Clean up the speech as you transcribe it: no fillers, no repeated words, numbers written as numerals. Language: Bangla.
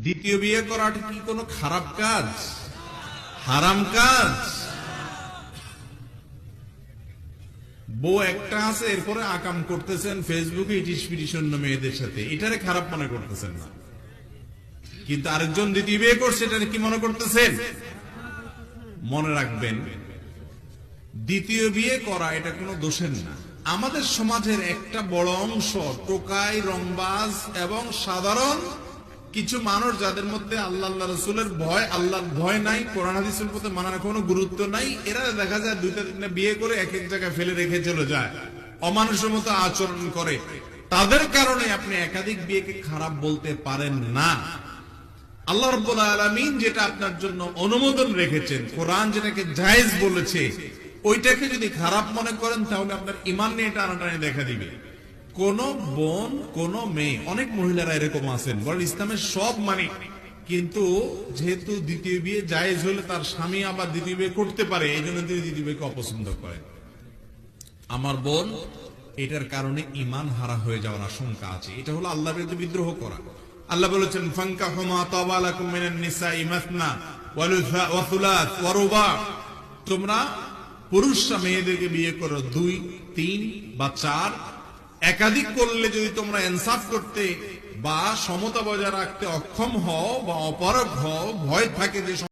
দ্বিতীয় বিয়ে করাটা কি কোনো খারাপ কাজ, হারাম কাজ? বউ একটা আছে, এরপরে আকাম করতেছেন ফেসবুকে ইটিস পিটিশন্য মেয়েদের সাথে, এটারে খারাপ মনে করতেছেন না, কিন্তু আরেকজন দ্বিতীয় বিয়ে করছে, এটা কি মনে করতেছেন? মনে রাখবেন, দ্বিতীয় বিয়ে করা এটা কোনো দোষের না। আমাদের সমাজের একটা বড় অংশ টোকাই, রংবাজ এবং সাধারণ কিছু মানুষ, যাদের মধ্যে আল্লাহ রসুলের ভয়, আল্লাহর ভয় নাই, কোরআন হাদিসের প্রতি মানার কোনো গুরুত্ব নাই, এরা দেখা যায় দুইটা তিনটা বিয়ে করে এক এক জায়গায় ফেলে রেখে চলে যায়, অমানুষের মতো আচরণ করে। তাদের কারণে আপনি একাধিক বিয়েকে খারাপ বলতে পারেন না। আল্লাহ রাব্বুল আলামিন যেটা আপনার জন্য অনুমোদন রেখেছেন, কোরআন যেটাকে জায়েজ বলেছে, ওইটাকে যদি খারাপ মনে করেন তাহলে আপনার ঈমান নিয়ে টানাটানি দেখা দিবে। কোন বোন, কোন মেয়ে, অনেক মহিলারা এরকম আছেন বলেন ইসলামের সব মানে, কিন্তু যেহেতু দ্বিতীয় বিয়ে জায়েজ হলে তার স্বামী আবার দ্বিতীয় বিয়ে করতে পারে, এই জন্য তিনি দ্বিতীয় বিয়েকে অপছন্দ করেন। আমার বোন, এটার কারণে ঈমান হারা হয়ে যাওয়ার আশঙ্কা আছে। এটা হলো আল্লাহর বিরুদ্ধে বিদ্রোহ করা। আল্লাহ বলেছেন, ফানকাহু মা তাবা লাকুম মিনান নিসাই মাসনা ওয়া থুলাস ওয়া রুবা, তোমরা পুরুষরা মেয়েদেরকে বিয়ে করো 2, 3 বা 4। একাধিক করলে যদি তোমরা ইনসাফ করতে বা সমতা বজায় রাখতে অক্ষম হও বা অপারগ হও, ভয় থাকে যে